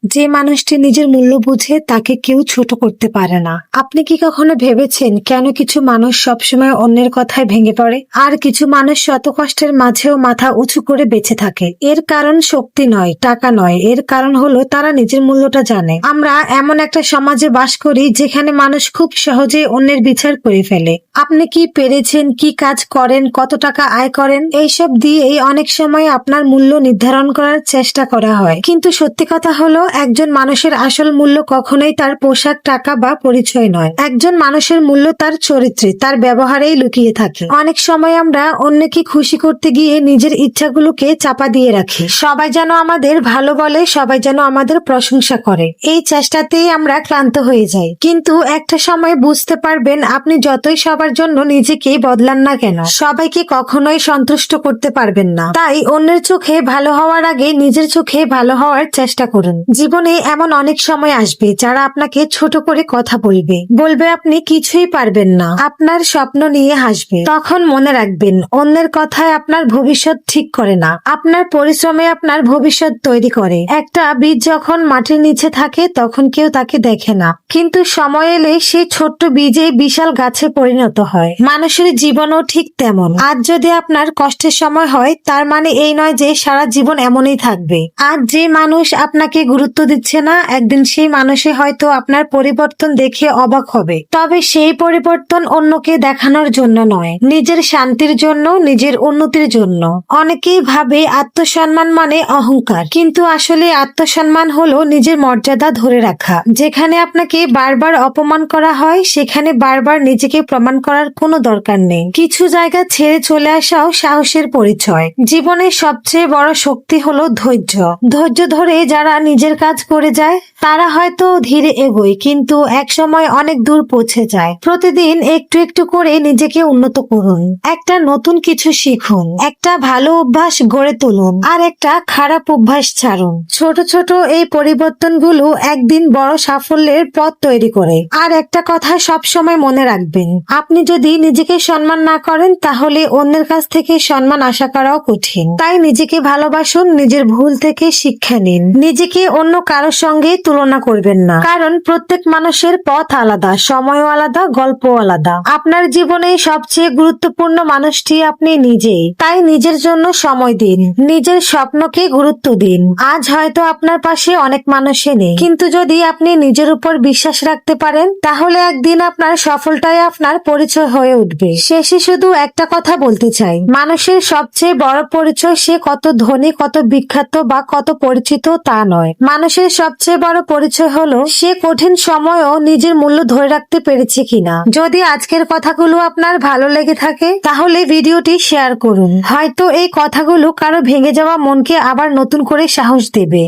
যে মানুষটি নিজের মূল্য বুঝে তাকে কেউ ছোট করতে পারে না। আপনি কি কখনো ভেবেছেন কেন কিছু মানুষ সবসময় অন্যের কথায় ভেঙে পড়ে, আর কিছু মানুষ শত কষ্টের মাঝেও মাথা উঁচু করে বেঁচে থাকে? এর কারণ শক্তি নয়, টাকা নয়, এর কারণ হলো তারা নিজের মূল্যটা জানে। আমরা এমন একটা সমাজে বাস করি যেখানে মানুষ খুব সহজেই অন্যের বিচার করে ফেলে। আপনি কি পেরেছেন, কি কাজ করেন, কত টাকা আয় করেন, এইসব দিয়েই অনেক সময় আপনার মূল্য নির্ধারণ করার চেষ্টা করা হয়। কিন্তু সত্যি কথা হলো, একজন মানুষের আসল মূল্য কখনোই তার পোশাক, টাকা বা পরিচয় নয়। একজন মানুষের মূল্য তার চরিত্রে, তার ব্যবহারেই লুকিয়ে থাকে। অনেক সময় আমরা অন্যকে খুশি করতে গিয়ে নিজের ইচ্ছাগুলোকে চাপা দিয়ে রাখি। সবাই যেন আমাদের ভালো বলে, সবাই যেন আমাদের প্রশংসা করে, এই চেষ্টাতেই আমরা ক্লান্ত হয়ে যাই। কিন্তু একটা সময় বুঝতে পারবেন, আপনি যতই সবার জন্য নিজেকে বদলান না কেন, সবাইকে কখনোই সন্তুষ্ট করতে পারবেন না। তাই অন্যের চোখে ভালো হওয়ার আগে নিজের চোখে ভালো হওয়ার চেষ্টা করুন। জীবনে এমন অনেক সময় আসবে যারা আপনাকে ছোট করে কথা বলবে আপনি কিছুই পারবেন না, আপনার স্বপ্ন নিয়ে হাসবে। তখন মনে রাখবেন, অন্যের কথায় আপনার ভবিষ্যৎ ঠিক করে না, আপনার পরিশ্রমে আপনার ভবিষ্যৎ তৈরি করে। একটা বীজ যখন মাটির নিচে থাকে তখন কেউ তাকে দেখে না, কিন্তু সময় এলে সেই ছোট্ট বীজে বিশাল গাছে পরিণত হয়। মানুষের জীবনও ঠিক তেমন। আজ যদি আপনার কষ্টের সময় হয়, তার মানে এই নয় যে সারা জীবন এমনই থাকবে। আজ যে মানুষ আপনাকে গুরুত্ব দিচ্ছে না, একদিন সেই মানুষে হয়তো আপনার পরিবর্তন দেখে অবাক হবে। তবে সেই পরিবর্তন অন্যকে দেখানোর জন্য নয়, নিজের শান্তির জন্য, নিজের উন্নতির জন্য। অনেকেই ভাবে আত্মসম্মান মানে অহংকার, কিন্তু আসলে আত্মসম্মান হলো নিজের মর্যাদা ধরে রাখা। যেখানে আপনাকে বারবার অপমান করা হয়, সেখানে বারবার নিজেকে প্রমাণ করার কোনো দরকার নেই। কিছু জায়গা ছেড়ে চলে আসাও সাহসের পরিচয়। জীবনের সবচেয়ে বড় শক্তি হলো ধৈর্য। ধৈর্য ধরে যারা নিজের কাজ করে যায়, তারা হয়তো ধীরে এগোয়, কিন্তু একসময় অনেক দূর পৌঁছে যায়। প্রতিদিন একটু একটু করে নিজেকে উন্নত করুন। একটা নতুন কিছু শিখুন, একটা ভালো অভ্যাস গড়ে তুলুন, আর একটা খারাপ অভ্যাস ছাড়ুন। ছোট ছোট এই পরিবর্তনগুলো একদিন বড় সাফল্যের পথ তৈরি করে। আর একটা কথা সব সময় মনে রাখবেন, আপনি যদি নিজেকে সম্মান না করেন, তাহলে অন্যের কাছ থেকে সম্মান আশা করাও কঠিন। তাই নিজেকে ভালোবাসুন, নিজের ভুল থেকে শিক্ষা নিন। নিজেকে অন্য কারোর সঙ্গে তুলনা করবেন না, কারণ প্রত্যেক মানুষের পথ আলাদা, সময়ও আলাদা, গল্প আলাদা। আপনার জীবনে সবচেয়ে গুরুত্বপূর্ণ মানুষটি আপনি নিজেই। তাই নিজের জন্য সময় দিন, নিজের স্বপ্নকে গুরুত্ব দিন। আজ হয়তো আপনার পাশে অনেক মানুষই নেই, কিন্তু যদি আপনি নিজের উপর বিশ্বাস রাখতে পারেন, তাহলে একদিন আপনার সফলতাই আপনার পরিচয় হয়ে উঠবে। শেষে শুধু একটা কথা বলতে চাই, মানুষের সবচেয়ে বড় পরিচয় সে কত ধনী, কত বিখ্যাত বা কত পরিচিত তা নয়। মানুষের সবচেয়ে বড় পরিচয় হলো সে কঠিন সময়ও নিজের মূল্য ধরে রাখতে পেরেছে কিনা। যদি আজকের কথাগুলো আপনার ভালো লেগে থাকে, তাহলে ভিডিওটি শেয়ার করুন। হয়তো এই কথাগুলো কারো ভেঙে যাওয়া মনকে আবার নতুন করে সাহস দেবে।